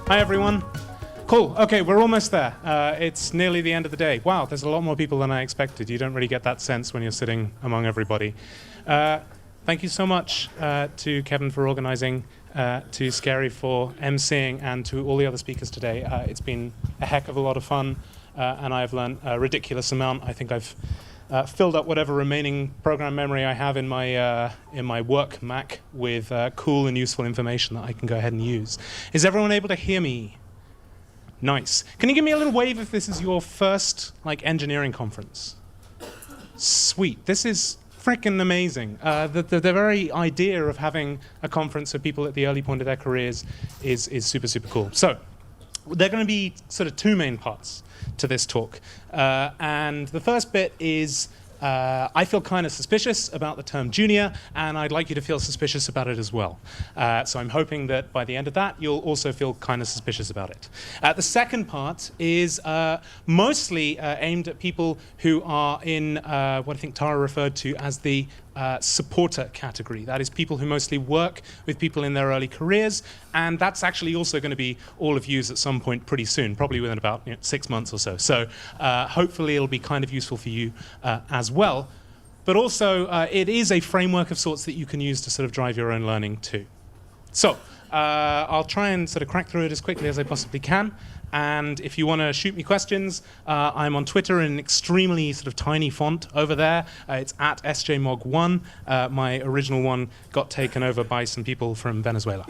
Hi, everyone. Cool. Okay, we're almost there. It's nearly the end of the day. Wow, there's a lot more people than I expected. You don't really get that sense when you're sitting among everybody. Thank you so much to Kevin for organizing, to Scary for emceeing, and to all the other speakers today. It's been a heck of a lot of fun, and I've learned a ridiculous amount. I think I've filled up whatever remaining program memory I have in my work Mac with cool and useful information that I can go ahead and use. Is everyone able to hear me? Nice. Can you give me a little wave if this is your first engineering conference? Sweet. This is freaking amazing. The very idea of having a conference for people at the early point of their careers is super, super cool. So there are going to be sort of two main parts to this talk. And the first bit is I feel kind of suspicious about the term junior, and I'd like you to feel suspicious about it as well. So I'm hoping that by the end of that, you'll also feel kind of suspicious about it. The second part is mostly aimed at people who are in what I think Tara referred to as the supporter category. That is people who mostly work with people in their early careers, and that's actually also going to be all of you at some point pretty soon, probably within about 6 months or so. So hopefully it'll be kind of useful for you as well. But also it is a framework of sorts that you can use to sort of drive your own learning too. So I'll try and sort of crack through it as quickly as I possibly can. And if you want to shoot me questions, I'm on Twitter in an extremely sort of tiny font over there. It's at sjmog1. My original one got taken over by some people from Venezuela.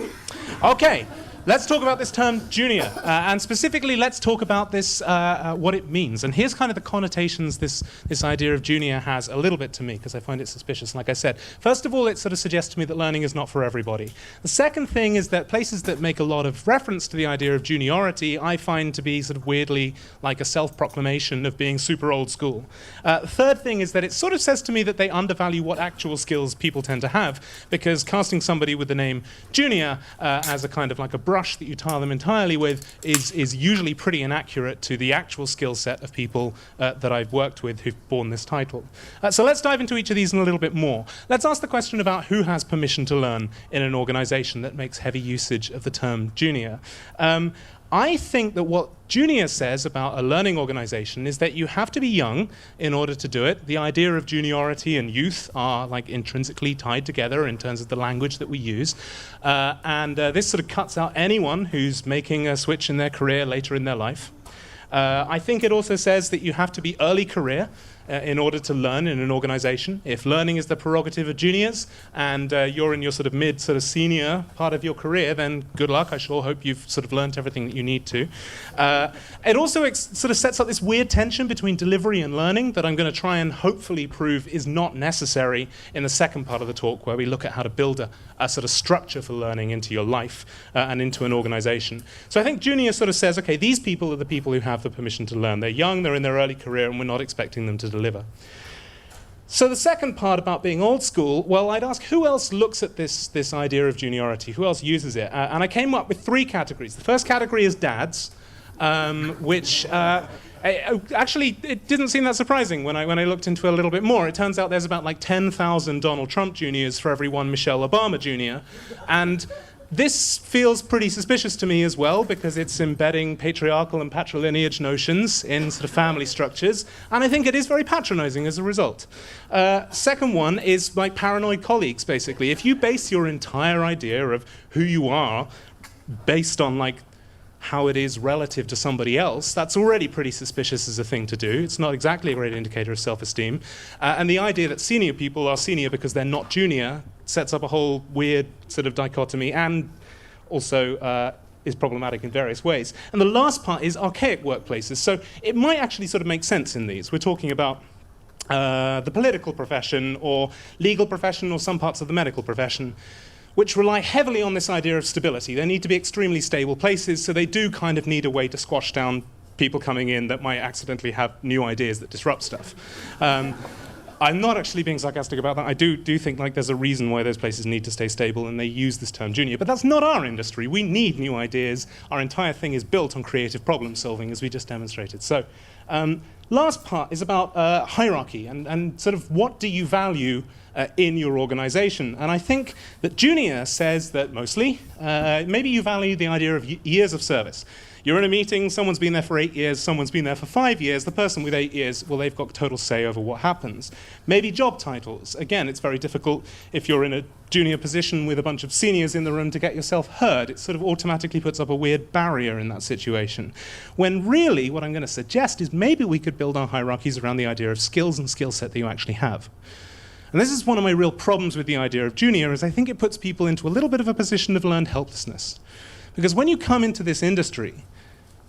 Okay, let's talk about this term junior. And specifically, let's talk about this, what it means. And here's kind of the connotations this idea of junior has a little bit to me, because I find it suspicious, like I said. First of all, it sort of suggests to me that learning is not for everybody. The second thing is that places that make a lot of reference to the idea of juniority, I find to be sort of weirdly like a self-proclamation of being super old school. The third thing is that it sort of says to me that they undervalue what actual skills people tend to have, because casting somebody with the name junior as a kind of like a brush that you tar them entirely with is usually pretty inaccurate to the actual skill set of people that I've worked with who've borne this title. So let's dive into each of these in a little bit more. Let's ask the question about who has permission to learn in an organization that makes heavy usage of the term junior. I think that what junior says about a learning organization is that you have to be young in order to do it. The idea of juniority and youth are like intrinsically tied together in terms of the language that we use. And this sort of cuts out anyone who's making a switch in their career later in their life. I think it also says that you have to be early career in order to learn in an organization. If learning is the prerogative of juniors and you're in your sort of mid, sort of senior part of your career, then good luck. I sure hope you've sort of learned everything that you need to. It also sort of sets up this weird tension between delivery and learning that I'm going to try and hopefully prove is not necessary in the second part of the talk, where we look at how to build a sort of structure for learning into your life and into an organization. So I think junior sort of says, okay, these people are the people who have the permission to learn. They're young, they're in their early career, and we're not expecting them to deliver. So the second part about being old school, well, I'd ask who else looks at this idea of juniority? Who else uses it? And I came up with 3 categories. The first category is dads, which actually it didn't seem that surprising when I looked into it a little bit more. It turns out there's about like 10,000 Donald Trump Juniors for every one Michelle Obama Jr. And this feels pretty suspicious to me as well, because it's embedding patriarchal and patrilineage notions in sort of family structures, and I think it is very patronizing as a result. Second one is like paranoid colleagues, basically. If you base your entire idea of who you are based on like how it is relative to somebody else, that's already pretty suspicious as a thing to do. It's not exactly a great indicator of self-esteem. And the idea that senior people are senior because they're not junior sets up a whole weird sort of dichotomy, and also is problematic in various ways. And the last part is archaic workplaces. So it might actually sort of make sense in these. We're talking about the political profession or legal profession or some parts of the medical profession, which rely heavily on this idea of stability. They need to be extremely stable places, so they do kind of need a way to squash down people coming in that might accidentally have new ideas that disrupt stuff. I'm not actually being sarcastic about that. I do think like there's a reason why those places need to stay stable, and they use this term junior. But that's not our industry. We need new ideas. Our entire thing is built on creative problem solving, as we just demonstrated. So last part is about hierarchy and sort of what do you value in your organization. And I think that junior says that mostly, maybe you value the idea of years of service. You're in a meeting, someone's been there for 8 years, someone's been there for 5 years. The person with 8 years, well, they've got total say over what happens. Maybe job titles. Again, it's very difficult if you're in a junior position with a bunch of seniors in the room to get yourself heard. It sort of automatically puts up a weird barrier in that situation. When really, what I'm going to suggest is maybe we could build our hierarchies around the idea of skills and skill set that you actually have. And this is one of my real problems with the idea of junior, is I think it puts people into a little bit of a position of learned helplessness. Because when you come into this industry,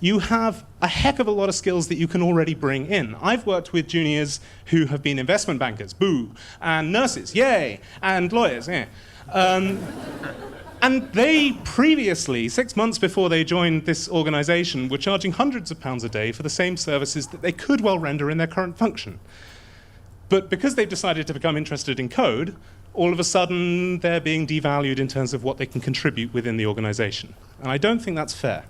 you have a heck of a lot of skills that you can already bring in. I've worked with juniors who have been investment bankers, boo, and nurses, yay, and lawyers, yeah. And they previously, 6 months before they joined this organization, were charging hundreds of pounds a day for the same services that they could well render in their current function. But because they've decided to become interested in code, all of a sudden they're being devalued in terms of what they can contribute within the organization. And I don't think that's fair.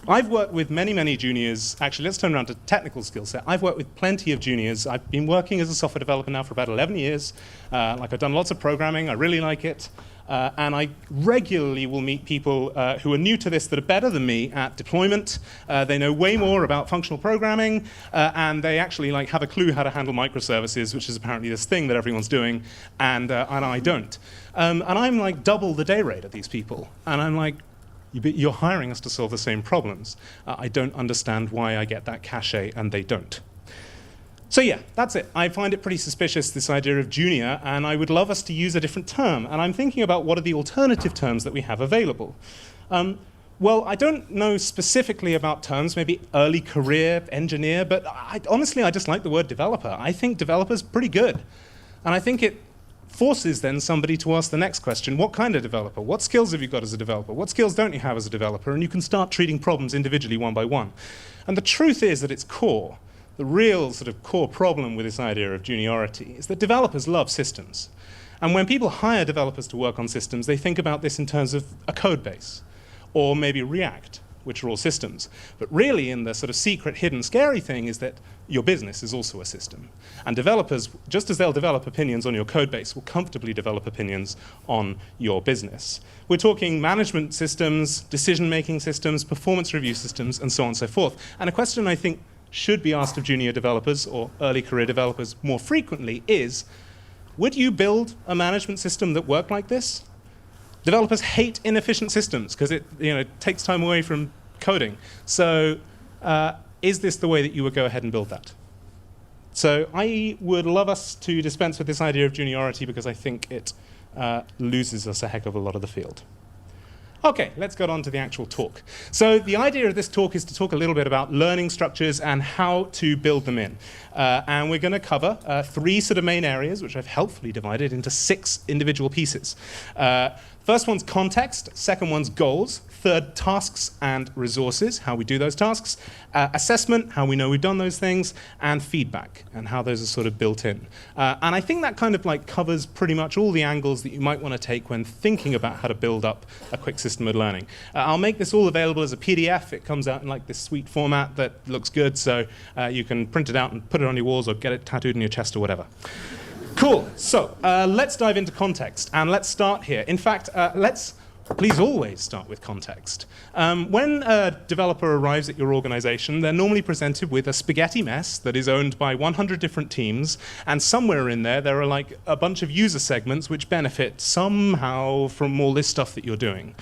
I've worked with many, many juniors. Actually, let's turn around to technical skill set. I've worked with plenty of juniors. I've been working as a software developer now for about 11 years. I've done lots of programming. I really like it. And I regularly will meet people who are new to this that are better than me at deployment. They know way more about functional programming, and they actually have a clue how to handle microservices, which is apparently this thing that everyone's doing, and I don't. And I'm like double the day rate of these people. And I'm like, you're hiring us to solve the same problems. I don't understand why I get that cachet and they don't. So yeah, that's it. I find it pretty suspicious, this idea of junior, and I would love us to use a different term. And I'm thinking about what are the alternative terms that we have available. Well, I don't know specifically about terms, maybe early career engineer, but honestly, I just like the word developer. I think developer's pretty good. And I think it forces then somebody to ask the next question, what kind of developer? What skills have you got as a developer? What skills don't you have as a developer? And you can start treating problems individually one by one. And the truth is at its core, the real sort of core problem with this idea of juniority is that developers love systems. And when people hire developers to work on systems, they think about this in terms of a code base, or maybe React, which are all systems. But really, in the sort of secret, hidden, scary thing is that your business is also a system. And developers, just as they'll develop opinions on your code base, will comfortably develop opinions on your business. We're talking management systems, decision-making systems, performance review systems, and so on and so forth. And a question I think should be asked of junior developers or early career developers more frequently is, would you build a management system that worked like this? Developers hate inefficient systems because it takes time away from coding. So is this the way that you would go ahead and build that? So I would love us to dispense with this idea of juniority because I think it loses us a heck of a lot of the field. Okay, let's get on to the actual talk. So the idea of this talk is to talk a little bit about learning structures and how to build them in. And we're going to cover 3 sort of main areas, which I've helpfully divided into 6 individual pieces. First one's context, second one's goals, third, tasks and resources, how we do those tasks, assessment, how we know we've done those things, and feedback, and how those are sort of built in. And I think that kind of covers pretty much all the angles that you might want to take when thinking about how to build up a quick system of learning. I'll make this all available as a PDF. It comes out in this sweet format that looks good, so you can print it out and put it on your walls or get it tattooed on your chest or whatever. Cool. So let's dive into context, and let's start here. In fact, please always start with context. When a developer arrives at your organization, they're normally presented with a spaghetti mess that is owned by 100 different teams, and somewhere in there, there are a bunch of user segments which benefit somehow from all this stuff that you're doing.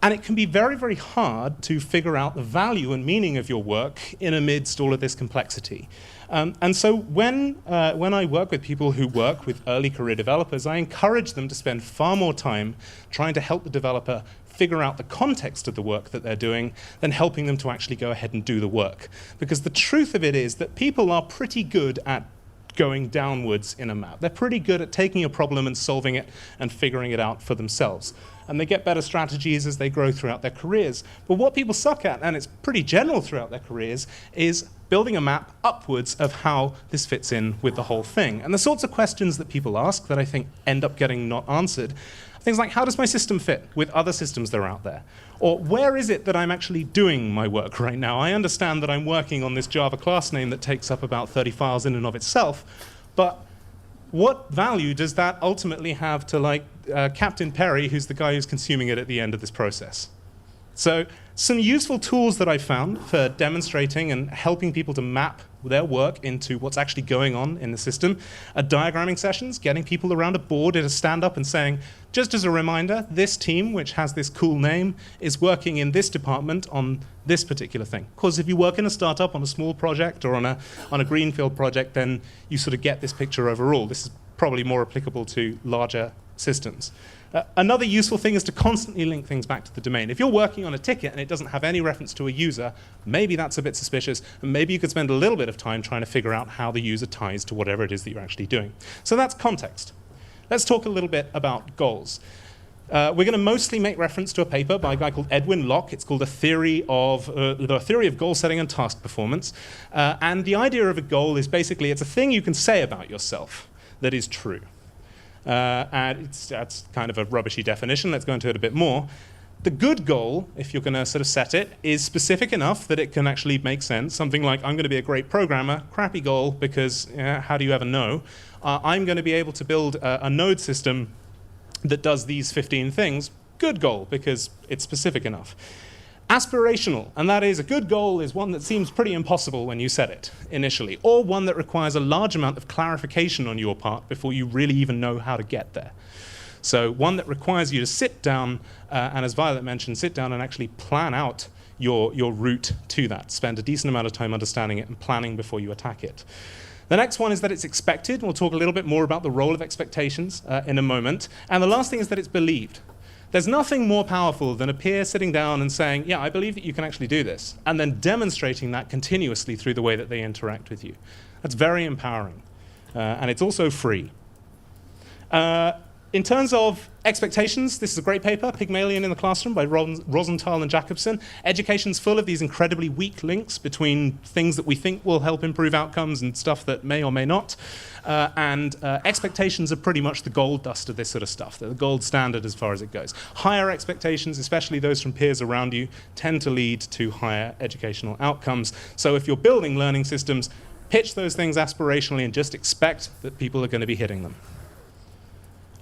And it can be very, very hard to figure out the value and meaning of your work in amidst all of this complexity. And so when I work with people who work with early career developers, I encourage them to spend far more time trying to help the developer figure out the context of the work that they're doing than helping them to actually go ahead and do the work. Because the truth of it is that people are pretty good at going downwards in a map. They're pretty good at taking a problem and solving it and figuring it out for themselves. And they get better strategies as they grow throughout their careers. But what people suck at, and it's pretty general throughout their careers, is building a map upwards of how this fits in with the whole thing. And the sorts of questions that people ask that I think end up getting not answered, things like, how does my system fit with other systems that are out there? Or where is it that I'm actually doing my work right now? I understand that I'm working on this Java class name that takes up about 30 files in and of itself, but what value does that ultimately have to like Captain Perry, who's the guy who's consuming it at the end of this process? So some useful tools that I found for demonstrating and helping people to map their work into what's actually going on in the system are diagramming sessions, getting people around a board at a stand-up and saying, just as a reminder, this team, which has this cool name, is working in this department on this particular thing. Of course, if you work in a startup on a small project or on a greenfield project, then you sort of get this picture overall. This is probably more applicable to larger systems. Another useful thing is to constantly link things back to the domain. If you're working on a ticket and it doesn't have any reference to a user, maybe that's a bit suspicious, and maybe you could spend a little bit of time trying to figure out how the user ties to whatever it is that you're actually doing. So that's context. Let's talk a little bit about goals. We're going to mostly make reference to a paper by a guy called Edwin Locke. It's called The Theory of Goal Setting and Task Performance. And the idea of a goal is basically it's a thing you can say about yourself that is true. And that's kind of a rubbishy definition. Let's go into it a bit more. The good goal, if you're going to sort of set it, is specific enough that it can actually make sense. Something like, I'm going to be a great programmer. Crappy goal, because how do you ever know? I'm going to be able to build a node system that does these 15 things. Good goal, because it's specific enough. Aspirational, and that is a good goal is one that seems pretty impossible when you set it initially, or one that requires a large amount of clarification on your part before you really even know how to get there. So one that requires you to sit down, and as Violet mentioned, sit down and actually plan out your route to that. Spend a decent amount of time understanding it and planning before you attack it. The next one is that it's expected. We'll talk a little bit more about the role of expectations in a moment. And the last thing is that it's believed. There's nothing more powerful than a peer sitting down and saying, yeah, I believe that you can actually do this, and then demonstrating that continuously through the way that they interact with you. That's very empowering. And it's also free. In terms of expectations, this is a great paper, Pygmalion in the Classroom by Rosenthal and Jacobson. Education's full of these incredibly weak links between things that we think will help improve outcomes and stuff that may or may not. Expectations are pretty much the gold dust of this sort of stuff. They're the gold standard as far as it goes. Higher expectations, especially those from peers around you, tend to lead to higher educational outcomes. So if you're building learning systems, pitch those things aspirationally and just expect that people are going to be hitting them.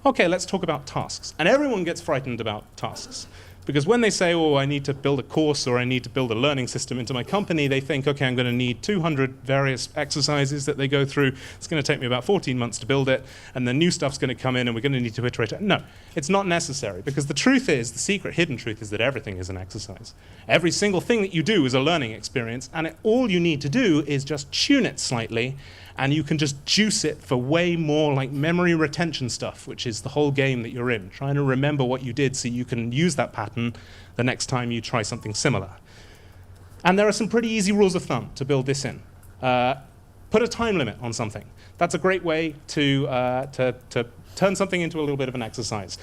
Okay, let's talk about tasks. And everyone gets frightened about tasks. Because when they say, oh, I need to build a course or I need to build a learning system into my company, they think, okay, I'm going to need 200 various exercises that they go through. It's going to take me about 14 months to build it, and then new stuff's going to come in, and we're going to need to iterate it. No, it's not necessary, because the truth is, the secret hidden truth is that everything is an exercise. Every single thing that you do is a learning experience, and all you need to do is just tune it slightly, and you can just juice it for way more like memory retention stuff, which is the whole game that you're in, trying to remember what you did so you can use that pattern the next time you try something similar. And there are some pretty easy rules of thumb to build this in. Put a time limit on something. That's a great way to turn something into a little bit of an exercise.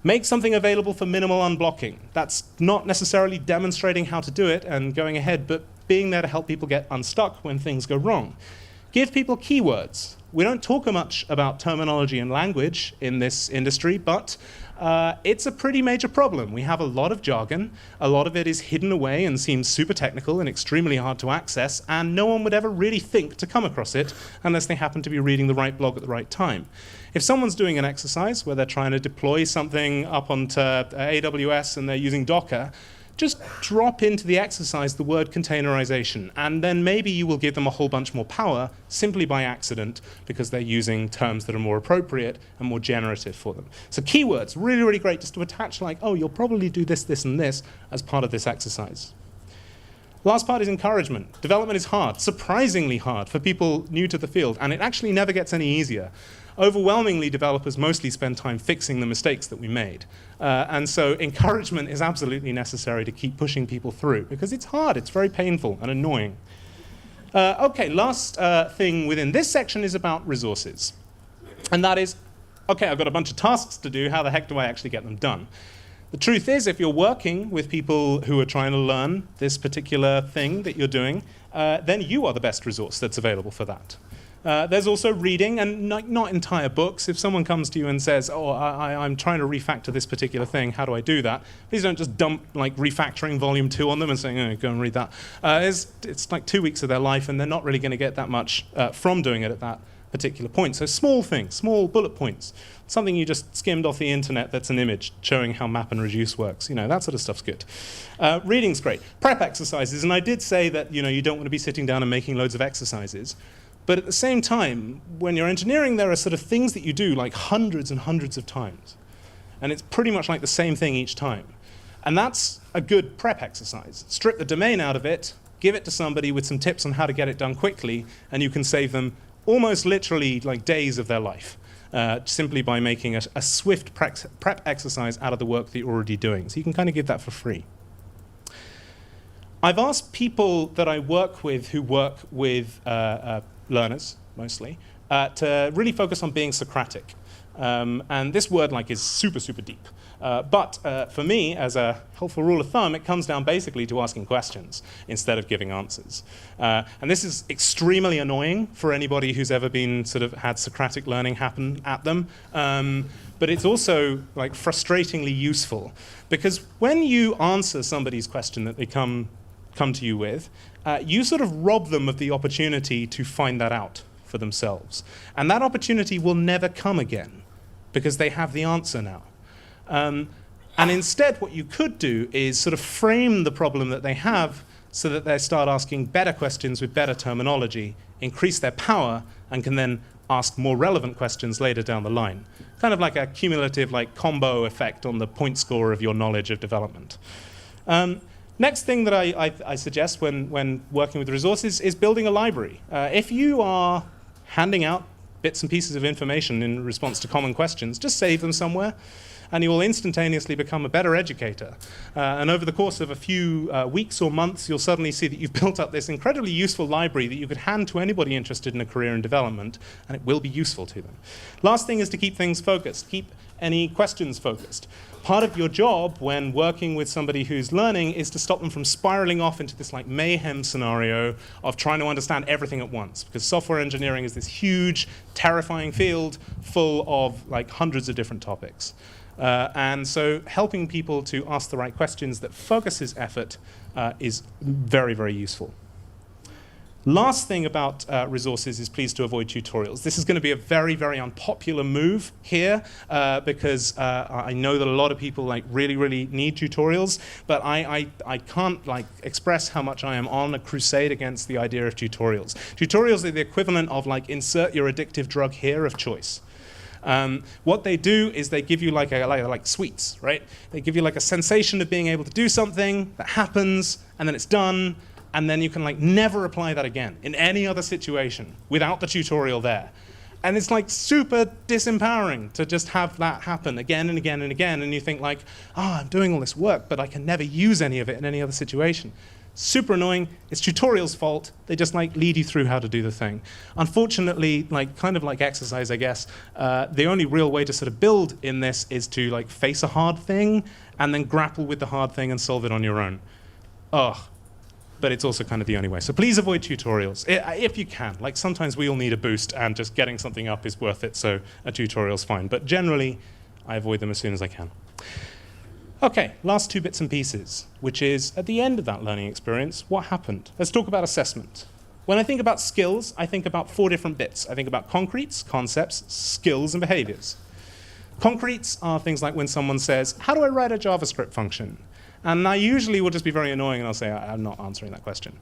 Make something available for minimal unblocking. That's not necessarily demonstrating how to do it and going ahead, but being there to help people get unstuck when things go wrong. Give people keywords. We don't talk much about terminology and language in this industry, but it's a pretty major problem. We have a lot of jargon. A lot of it is hidden away and seems super technical and extremely hard to access, and no one would ever really think to come across it unless they happen to be reading the right blog at the right time. If someone's doing an exercise where they're trying to deploy something up onto AWS and they're using Docker, just drop into the exercise the word containerization, and then maybe you will give them a whole bunch more power simply by accident because they're using terms that are more appropriate and more generative for them. So keywords, really, really great just to attach like, oh, you'll probably do this, this, and this as part of this exercise. Last part is encouragement. Development is hard, surprisingly hard for people new to the field, and it actually never gets any easier. Overwhelmingly, developers mostly spend time fixing the mistakes that we made. And so encouragement is absolutely necessary to keep pushing people through, because it's hard, it's very painful and annoying. Okay, last thing within this section is about resources. And that is, okay, I've got a bunch of tasks to do, how the heck do I actually get them done? The truth is, if you're working with people who are trying to learn this particular thing that you're doing, then you are the best resource that's available for that. There's also reading, and not entire books. If someone comes to you and says, oh, I'm trying to refactor this particular thing, how do I do that? Please don't just dump like refactoring volume 2 on them and say, oh, go and read that. It's like 2 weeks of their life, and they're not really going to get that much from doing it at that particular point. So small things, small bullet points, something you just skimmed off the internet that's an image showing how map and reduce works. That sort of stuff's good. Reading's great. Prep exercises, and I did say that you don't want to be sitting down and making loads of exercises. But at the same time, when you're engineering, there are sort of things that you do like hundreds and hundreds of times. And it's pretty much like the same thing each time. And that's a good prep exercise. Strip the domain out of it, give it to somebody with some tips on how to get it done quickly, and you can save them almost literally like days of their life, simply by making a swift prep exercise out of the work that you're already doing. So you can kind of give that for free. I've asked people that I work with who work with learners, mostly, to really focus on being Socratic. And this word is super, super deep. But for me, as a helpful rule of thumb, it comes down basically to asking questions instead of giving answers. And this is extremely annoying for anybody who's ever been had Socratic learning happen at them. But it's also frustratingly useful, because when you answer somebody's question that they come to you with, you sort of rob them of the opportunity to find that out for themselves. And that opportunity will never come again, because they have the answer now. And instead, what you could do is sort of frame the problem that they have so that they start asking better questions with better terminology, increase their power, and can then ask more relevant questions later down the line. Kind of like a cumulative combo effect on the point score of your knowledge of development. Next thing that I suggest when working with resources is building a library. If you are handing out bits and pieces of information in response to common questions, just save them somewhere, and you will instantaneously become a better educator. And over the course of a few weeks or months, you'll suddenly see that you've built up this incredibly useful library that you could hand to anybody interested in a career in development, and it will be useful to them. Last thing is to keep things focused. Keep any questions focused. Part of your job when working with somebody who's learning is to stop them from spiraling off into this mayhem scenario of trying to understand everything at once, because software engineering is this huge, terrifying field full of hundreds of different topics. And so helping people to ask the right questions that focuses effort is very, very useful. Last thing about resources is please to avoid tutorials. This is going to be a very, very unpopular move here because I know that a lot of people really, really need tutorials, but I can't express how much I am on a crusade against the idea of tutorials. Tutorials are the equivalent of insert your addictive drug here of choice. What they do is they give you like sweets, right? They give you a sensation of being able to do something that happens, and then it's done, and then you can never apply that again in any other situation without the tutorial there. And it's super disempowering to just have that happen again and again and again, and you think I'm doing all this work, but I can never use any of it in any other situation. Super annoying. It's tutorials' fault. They just lead you through how to do the thing. Unfortunately, kind of like exercise, I guess, the only real way to sort of build in this is to face a hard thing and then grapple with the hard thing and solve it on your own. Ugh. But it's also kind of the only way. So please avoid tutorials, if you can. Sometimes we all need a boost, and just getting something up is worth it, so a tutorial's fine. But generally, I avoid them as soon as I can. Okay, last two bits and pieces, which is, at the end of that learning experience, what happened? Let's talk about assessment. When I think about skills, I think about 4 different bits. I think about concretes, concepts, skills, and behaviors. Concretes are things like when someone says, how do I write a JavaScript function? And I usually will just be very annoying and I'll say, I'm not answering that question.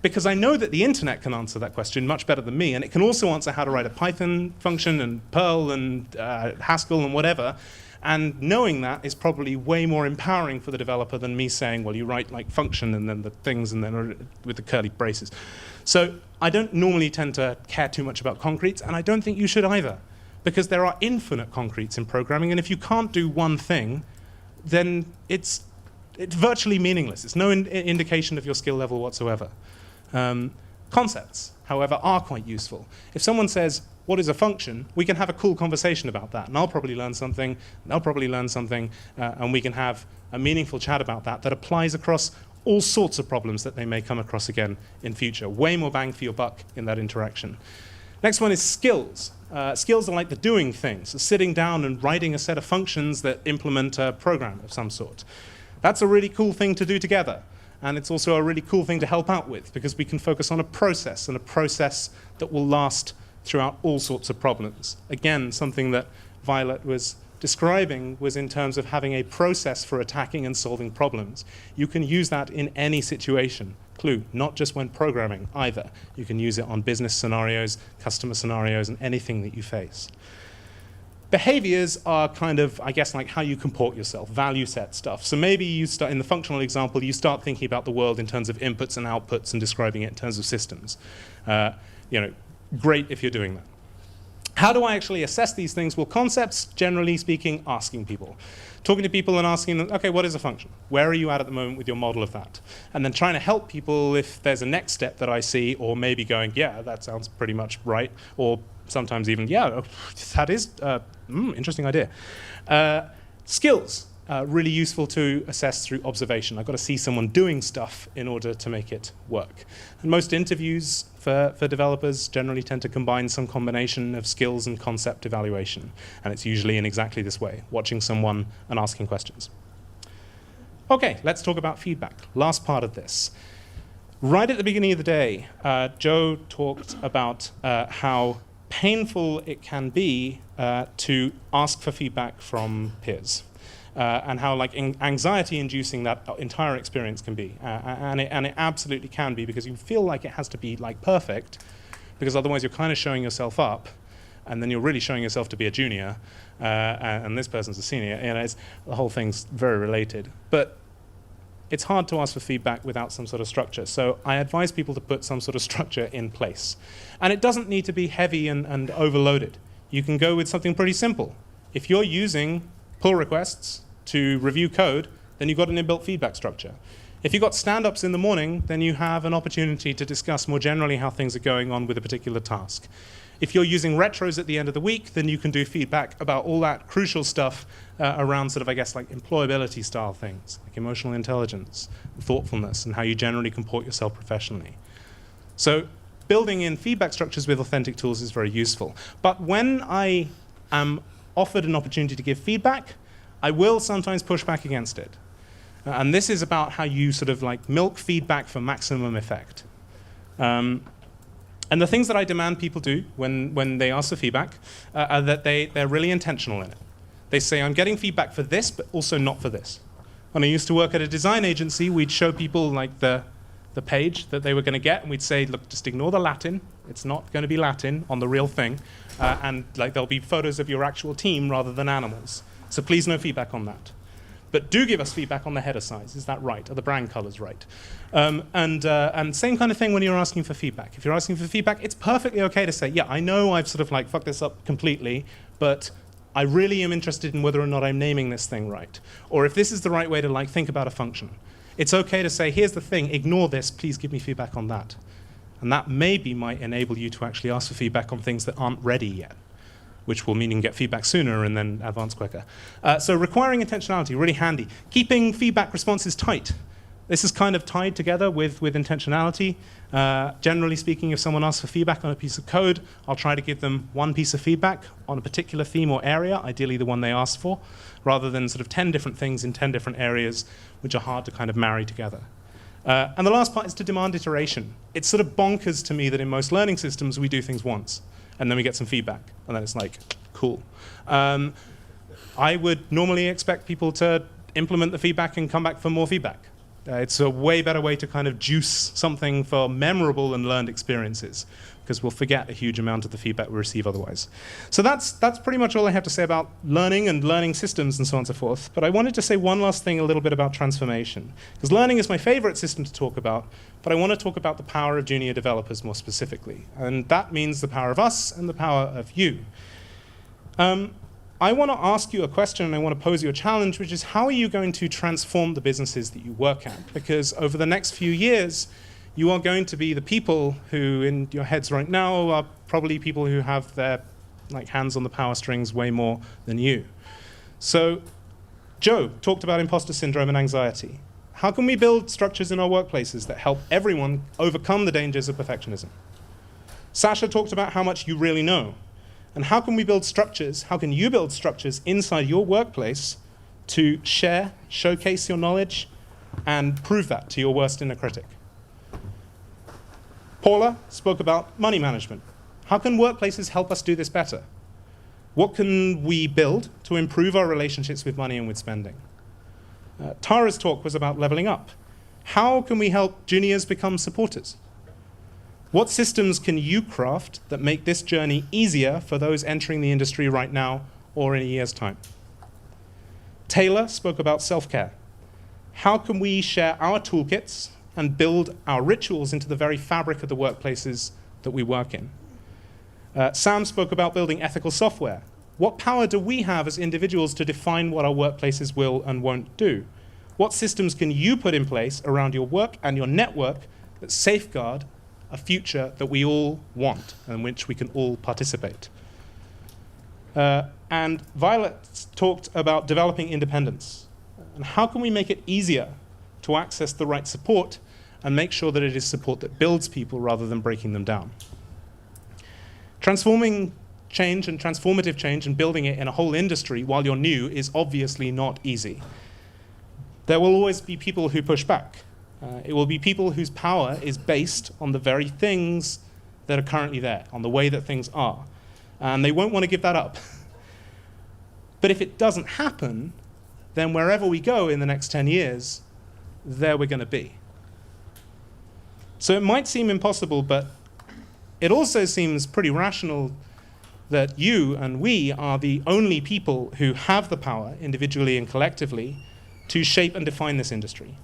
Because I know that the internet can answer that question much better than me, and it can also answer how to write a Python function and Perl and Haskell and whatever. And knowing that is probably way more empowering for the developer than me saying, well, you write function and then the things and then with the curly braces. So I don't normally tend to care too much about concretes, and I don't think you should either, because there are infinite concretes in programming, and if you can't do one thing, then it's virtually meaningless. It's no indication of your skill level whatsoever. Concepts, however, are quite useful. If someone says, what is a function, we can have a cool conversation about that, and I'll probably learn something, and they'll probably learn something, and we can have a meaningful chat about that applies across all sorts of problems that they may come across again in future. Way more bang for your buck in that interaction. Next one is skills. Skills are like the doing things, so sitting down and writing a set of functions that implement a program of some sort. That's a really cool thing to do together. And it's also a really cool thing to help out with, because we can focus on a process, and a process that will last throughout all sorts of problems. Again, something that Violet was describing was in terms of having a process for attacking and solving problems. You can use that in any situation. Clue, not just when programming either. You can use it on business scenarios, customer scenarios, and anything that you face. Behaviors are kind of, I guess, like how you comport yourself, value set stuff. So maybe you start, in the functional example, you start thinking about the world in terms of inputs and outputs and describing it in terms of systems. Great if you're doing that. How do I actually assess these things? Well, concepts, generally speaking, asking people. Talking to people and asking them, okay, what is a function? Where are you at the moment with your model of that? And then trying to help people if there's a next step that I see, or maybe going, yeah, that sounds pretty much right, or sometimes even, yeah, that is interesting idea. Skills, really useful to assess through observation. I've got to see someone doing stuff in order to make it work. And most interviews for developers generally tend to combine some combination of skills and concept evaluation. And it's usually in exactly this way, watching someone and asking questions. Okay, let's talk about feedback. Last part of this. Right at the beginning of the day, Joe talked about how painful it can be to ask for feedback from peers. And how anxiety-inducing that entire experience can be. And it absolutely can be, because you feel like it has to be perfect, because otherwise you're kind of showing yourself up, and then you're really showing yourself to be a junior, and this person's a senior. The whole thing's very related. But it's hard to ask for feedback without some sort of structure. So I advise people to put some sort of structure in place. And it doesn't need to be heavy and overloaded. You can go with something pretty simple. If you're using pull requests to review code, then you've got an inbuilt feedback structure. If you've got stand-ups in the morning, then you have an opportunity to discuss more generally how things are going on with a particular task. If you're using retros at the end of the week, then you can do feedback about all that crucial stuff around sort of, I guess, like employability style things, like emotional intelligence, thoughtfulness, and how you generally comport yourself professionally. So building in feedback structures with authentic tools is very useful. But when I am offered an opportunity to give feedback, I will sometimes push back against it. And this is about how you sort of milk feedback for maximum effect. And the things that I demand people do when they ask for feedback are that they're really intentional in it. They say, I'm getting feedback for this, but also not for this. When I used to work at a design agency, we'd show people the page that they were going to get, and we'd say, look, just ignore the Latin. It's not going to be Latin on the real thing. And there'll be photos of your actual team rather than animals. So please no feedback on that. But do give us feedback on the header size. Is that right? Are the brand colors right? And same kind of thing when you're asking for feedback. If you're asking for feedback, it's perfectly okay to say, yeah, I know I've sort of fucked this up completely, but I really am interested in whether or not I'm naming this thing right. Or if this is the right way to think about a function. It's okay to say, here's the thing, ignore this, please give me feedback on that. And that maybe might enable you to actually ask for feedback on things that aren't ready yet, which will mean you can get feedback sooner and then advance quicker. So requiring intentionality, really handy. Keeping feedback responses tight. This is kind of tied together with intentionality. Generally speaking, if someone asks for feedback on a piece of code, I'll try to give them one piece of feedback on a particular theme or area, ideally the one they asked for, rather than sort of 10 different things in 10 different areas, which are hard to kind of marry together. And the last part is to demand iteration. It's sort of bonkers to me that in most learning systems, we do things once, and then we get some feedback, and then it's like, cool. I would normally expect people to implement the feedback and come back for more feedback. It's a way better way to kind of juice something for memorable and learned experiences, because we'll forget a huge amount of the feedback we receive otherwise. So that's pretty much all I have to say about learning and learning systems and so on and so forth. But I wanted to say one last thing a little bit about transformation, because learning is my favorite system to talk about, but I want to talk about the power of junior developers more specifically. And that means the power of us and the power of you. I want to ask you a question, and I want to pose you a challenge, which is how are you going to transform the businesses that you work at? Because over the next few years, you are going to be the people who, in your heads right now, are probably people who have their hands on the power strings way more than you. So Joe talked about imposter syndrome and anxiety. How can we build structures in our workplaces that help everyone overcome the dangers of perfectionism? Sasha talked about how much you really know. And how can we build structures, how can you build structures inside your workplace to share, showcase your knowledge, and prove that to your worst inner critic? Paula spoke about money management. How can workplaces help us do this better? What can we build to improve our relationships with money and with spending? Tara's talk was about leveling up. How can we help juniors become supporters? What systems can you craft that make this journey easier for those entering the industry right now or in a year's time? Taylor spoke about self-care. How can we share our toolkits and build our rituals into the very fabric of the workplaces that we work in? Sam spoke about building ethical software. What power do we have as individuals to define what our workplaces will and won't do? What systems can you put in place around your work and your network that safeguard a future that we all want and in which we can all participate? And Violet talked about developing independence. And how can we make it easier to access the right support and make sure that it is support that builds people rather than breaking them down? Transforming change and transformative change and building it in a whole industry while you're new is obviously not easy. There will always be people who push back. It will be people whose power is based on the very things that are currently there, on the way that things are. And they won't want to give that up. But if it doesn't happen, then wherever we go in the next 10 years, there we're going to be. So it might seem impossible, but it also seems pretty rational that you and we are the only people who have the power, individually and collectively, to shape and define this industry.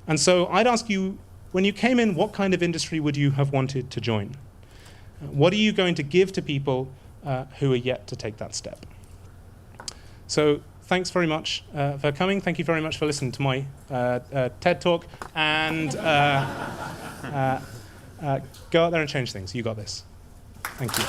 And so I'd ask you, when you came in, what kind of industry would you have wanted to join? What are you going to give to people who are yet to take that step? So thanks very much for coming. Thank you very much for listening to my TED Talk. And go out there and change things. You got this. Thank you.